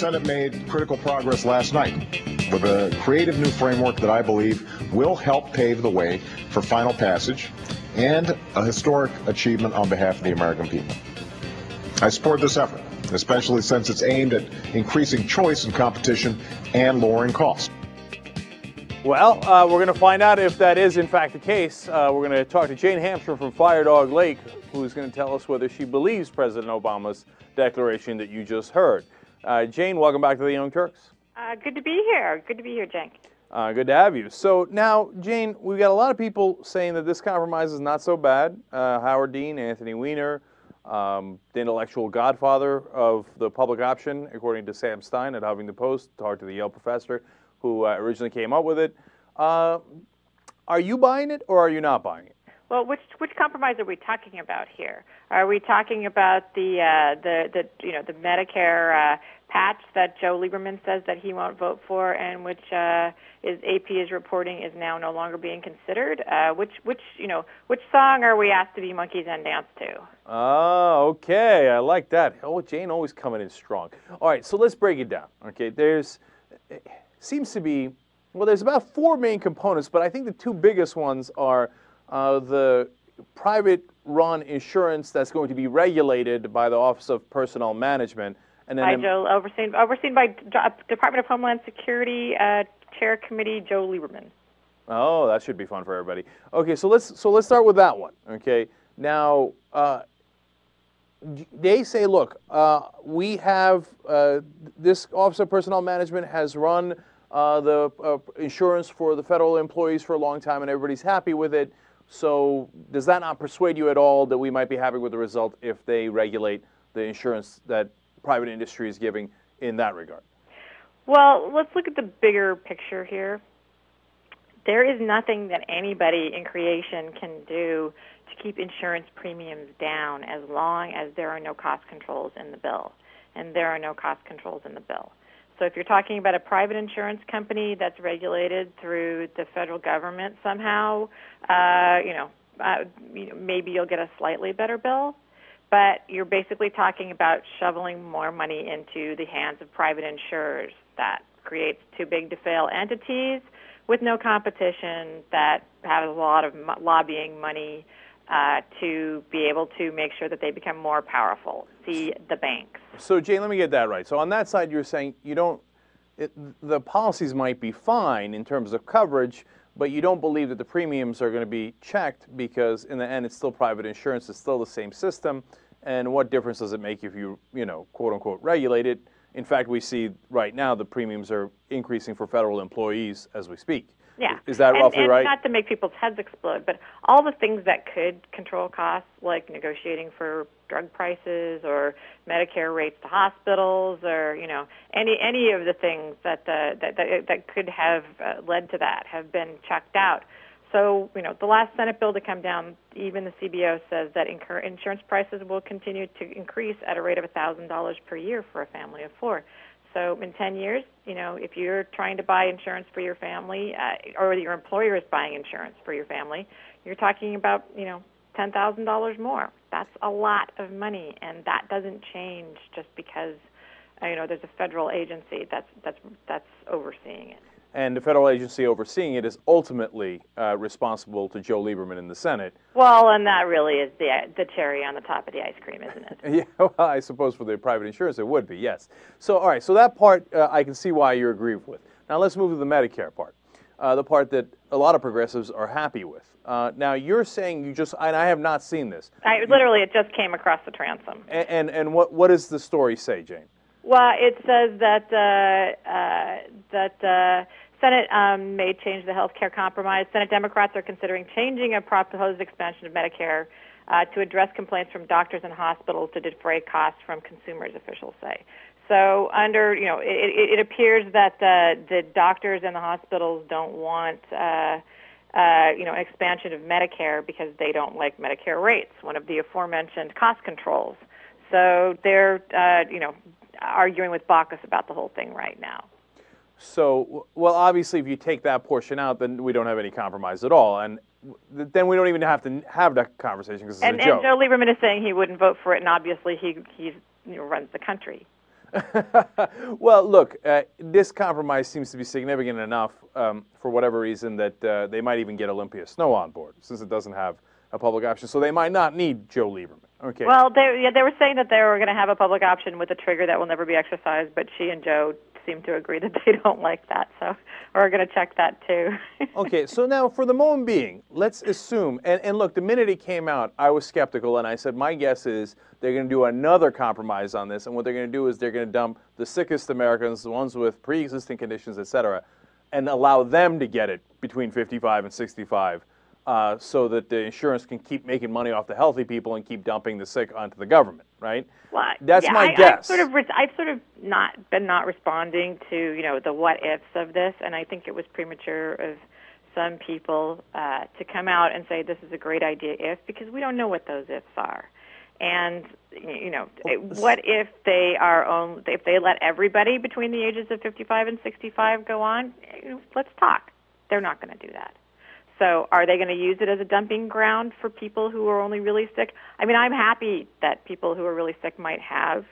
Senate made critical progress last night with a creative new framework that I believe will help pave the way for final passage and a historic achievement on behalf of the American people. I support this effort, especially since it's aimed at increasing choice and competition and lowering costs. Well, we're going to find out if that is in fact the case. We're going to talk to Jane Hamsher from Fire Dog Lake, who's going to tell us whether she believes President Obama's declaration that you just heard. Jane, welcome back to the Young Turks. Good to be here. Good to be here, Cenk. Good to have you. So now, Jane, we've got a lot of people saying that this compromise is not so bad. Howard Dean, Anthony Weiner, the intellectual godfather of the public option, according to Sam Stein at Huffington Post, talked to the Yale professor who originally came up with it. Are you buying it or are you not buying it? Well, which compromise are we talking about here? Are we talking about the Medicare patch that Joe Lieberman says that he won't vote for, and which AP is reporting is now no longer being considered? Which song are we asked to be monkeys and dance to? Oh, okay, I like that. Oh, Jane always coming in strong. All right, so let's break it down. Okay, seems to be, well, there's about four main components, but I think the two biggest ones are the private-run insurance that's going to be regulated by the Office of Personnel Management, and then overseen by Department of Homeland Security Chair Committee Joe Lieberman. Oh, that should be fun for everybody. Okay, so let's start with that one. Okay, now they say, look, we have this Office of Personnel Management has run the insurance for the federal employees for a long time, and everybody's happy with it. So does that not persuade you at all that we might be happy with the result if they regulate the insurance that private industry is giving in that regard? Well, let's look at the bigger picture here. There is nothing that anybody in creation can do to keep insurance premiums down as long as there are no cost controls in the bill. And there are no cost controls in the bill. So if you're talking about a private insurance company that's regulated through the federal government somehow, maybe you'll get a slightly better bill. But you're basically talking about shoveling more money into the hands of private insurers. That creates too big to fail entities with no competition that have a lot of lobbying money to be able to make sure that they become more powerful. See the banks. So, Jane, let me get that right. So on that side, you're saying the policies might be fine in terms of coverage, but you don't believe that the premiums are going to be checked because in the end it's still private insurance, it's still the same system, and what difference does it make if you quote unquote regulate it? In fact, we see right now the premiums are increasing for federal employees as we speak. Yeah. Is that roughly right? Not to make people's heads explode, but all the things that could control costs, like negotiating for drug prices or Medicare rates to hospitals, or any of the things that could have led to that, have been checked out. So the last Senate bill to come down, even the CBO says that insurance prices will continue to increase at a rate of $1,000 per year for a family of four. So in 10 years, if you're trying to buy insurance for your family, or your employer is buying insurance for your family, you're talking about, $10,000 more. That's a lot of money, and that doesn't change just because, there's a federal agency that's overseeing it. And the federal agency overseeing it is ultimately responsible to Joe Lieberman in the Senate. Well, and that really is the cherry on the top of the ice cream, isn't it? Yeah, well, I suppose for the private insurance it would be, yes. So, all right, so that part I can see why you agree with. Now let's move to the Medicare part, the part that a lot of progressives are happy with. Now you're saying and I have not seen this. Literally, it just came across the transom. And what does the story say, Jane? Well, it says that Senate may change the health care compromise. Senate Democrats are considering changing a proposed expansion of Medicare to address complaints from doctors and hospitals to defray costs from consumers, officials say. So it appears that the doctors and the hospitals don't want an expansion of Medicare because they don't like Medicare rates, one of the aforementioned cost controls. So they're arguing with Baucus about the whole thing right now. So, well, obviously, if you take that portion out, then we don't have any compromise at all, and then we don't even have to have that conversation because it's a joke. And Joe Lieberman is saying he wouldn't vote for it, and obviously he runs the country. Well, look, this compromise seems to be significant enough for whatever reason that they might even get Olympia Snow on board, since it doesn't have a public option. So they might not need Joe Lieberman. Okay. Well, they were saying that they were going to have a public option with a trigger that will never be exercised, but she and Joe seem to agree that they don't like that, so we're going to check that too. Okay, so now for the moment being, let's assume, and look, the minute it came out, I was skeptical, and I said my guess is they're going to do another compromise on this, and what they're going to do is they're going to dump the sickest Americans, the ones with pre-existing conditions, et cetera, and allow them to get it between 55 and 65, so that the insurance can keep making money off the healthy people and keep dumping the sick onto the government, right? Well, That's my guess. I've sort of not responding to the what ifs of this, and I think it was premature of some people to come out and say this is a great idea because we don't know what those ifs are. And what if if they let everybody between the ages of 55 and 65 go on? Let's talk. They're not going to do that. So are they going to use it as a dumping ground for people who are only really sick? I mean, I'm happy that people who are really sick might have,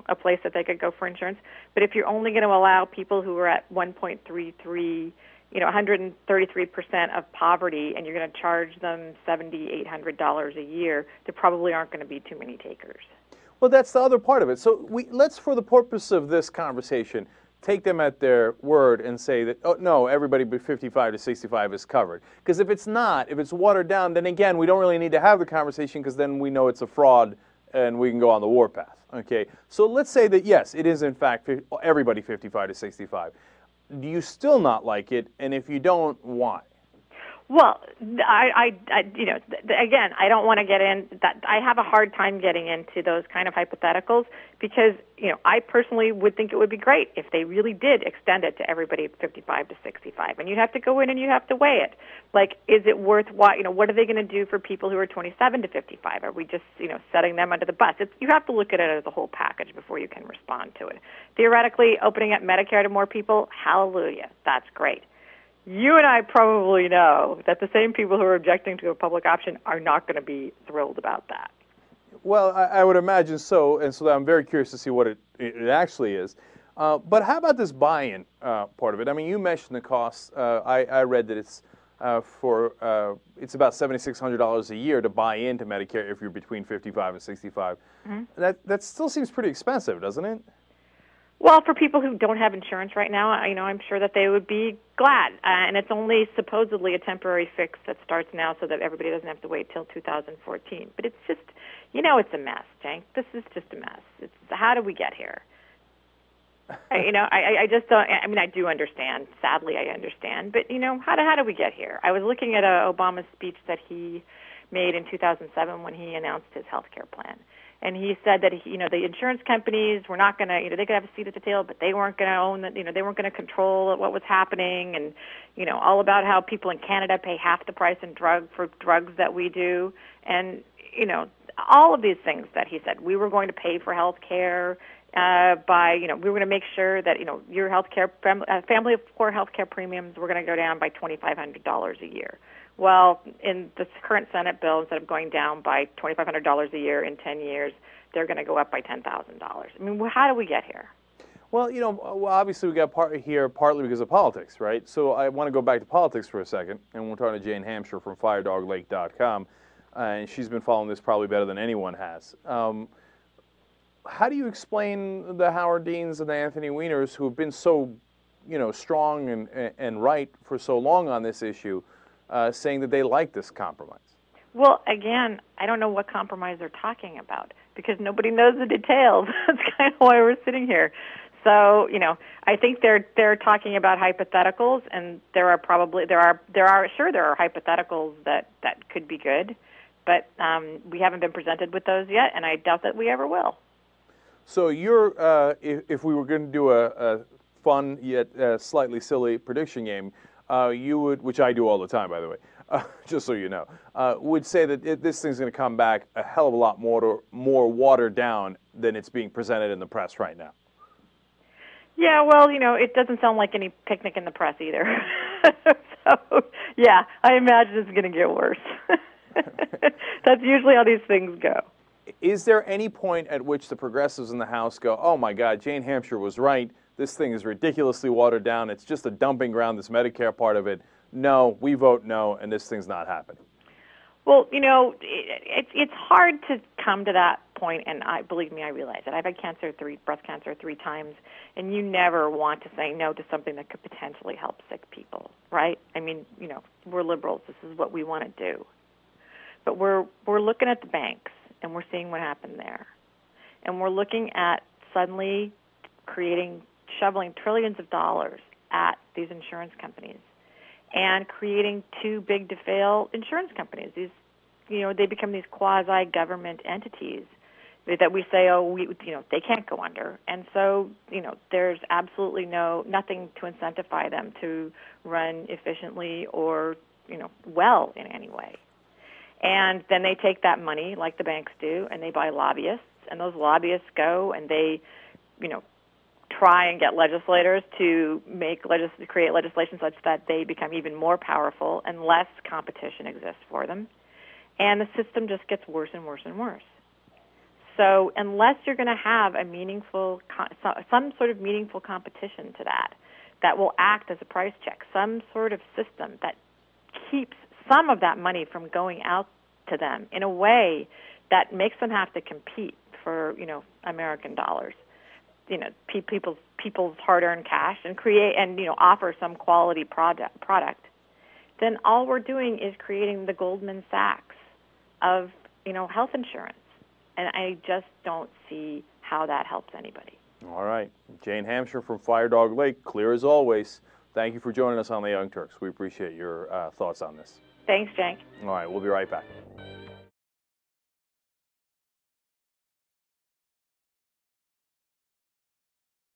a place that they could go for insurance. But if you're only going to allow people who are at 1.33, 133% of poverty, and you're going to charge them $700, $800 a year, there probably aren't going to be too many takers. Well, that's the other part of it. So let's, for the purpose of this conversation, take them at their word and say that, oh, no, everybody but 55 to 65 is covered. Because if it's not, if it's watered down, then again, we don't really need to have the conversation because then we know it's a fraud and we can go on the warpath. Okay, so let's say that, yes, it is in fact everybody 55 to 65. Do you still not like it? And if you don't, why? Well, again, I don't want to get in that. I have a hard time getting into those kind of hypotheticals because, I personally would think it would be great if they really did extend it to everybody 55 to 65. And you'd have to go in and you'd have to weigh it. Like, is it worth what are they going to do for people who are 27 to 55? Are we just, setting them under the bus? You have to look at it as a whole package before you can respond to it. Theoretically, opening up Medicare to more people, hallelujah, that's great. You and I probably know that the same people who are objecting to a public option are not going to be thrilled about that. Well, I would imagine so, and so I'm very curious to see what it actually is. But how about this buy-in part of it? I mean, you mentioned the costs. I read that it's it's about $7,600 a year to buy into Medicare if you're between 55 and 65. Mm-hmm. That still seems pretty expensive, doesn't it? Well, for people who don't have insurance right now, I'm sure that they would be glad. And it's only supposedly a temporary fix that starts now so that everybody doesn't have to wait till 2014. But it's just, it's a mess, Cenk. This is just a mess. It's how do we get here? I just don't, I do understand. Sadly, I understand. But, how do we get here? I was looking at Obama's speech that he made in 2007 when he announced his health care plan. And he said that the insurance companies were not going to, they could have a seat at the table, but they weren't going to own that, they weren't going to control what was happening, and all about how people in Canada pay half the price for drugs that we do, and all of these things that he said. We were going to pay for health care by, we were going to make sure that your health care family of four health care premiums were going to go down by $2,500 a year. Well, in the current Senate bill, instead of going down by $2,500 a year in 10 years, they're going to go up by $10,000. I mean, how do we get here? Well, obviously we got here partly because of politics, right? So I want to go back to politics for a second, and we're talking to Jane Hamsher from FireDogLake.com, and she's been following this probably better than anyone has. How do you explain the Howard Deans and the Anthony Weiners who have been so, strong and right for so long on this issue, saying that they like this compromise? Well, again, I don't know what compromise they're talking about because nobody knows the details. That's kind of why we're sitting here. So, I think they're talking about hypotheticals, and there are hypotheticals that could be good, but we haven't been presented with those yet, and I doubt that we ever will. So you're, if we were going to do a fun yet slightly silly prediction game, you would, which I do all the time, by the way, just so you know, would say that this thing's going to come back a hell of a lot more watered down than it's being presented in the press right now. Yeah, well, it doesn't sound like any picnic in the press either. So, yeah, I imagine it's going to get worse. That's usually how these things go. Is there any point at which the progressives in the House go, oh my God, Jane Hamsher was right, this thing is ridiculously watered down, it's just a dumping ground, this Medicare part of it, no, we vote no, and this thing's not happening? Well, you know, it's hard to come to that point, and believe me, I realize it. I've had breast cancer 3 times, and you never want to say no to something that could potentially help sick people, right? I mean, you know, we're liberals. This is what we want to do. But we're looking at the banks, and we're seeing what happened there. And we're looking at suddenly shoveling trillions of dollars at these insurance companies and creating too big to fail insurance companies. These, you know, they become these quasi-government entities that we say, they can't go under. And so, you know, there's absolutely nothing to incentivize them to run efficiently or, you know, well in any way. And then they take that money, like the banks do, and they buy lobbyists, and those lobbyists go and they, you know, try and get legislators to create legislation such that they become even more powerful and less competition exists for them. And the system just gets worse and worse and worse. So unless you're going to have a some sort of meaningful competition to that will act as a price check, some sort of system that keeps some of that money from going out to them in a way that makes them have to compete for, you know, American dollars, you know, people's hard-earned cash, and you know, offer some quality product, then all we're doing is creating the Goldman Sachs of, you know, health insurance. And I just don't see how that helps anybody. All right. Jane Hamsher from Fire Dog Lake, clear as always. Thank you for joining us on the Young Turks. We appreciate your thoughts on this. Thanks, Cenk. All right, we'll be right back.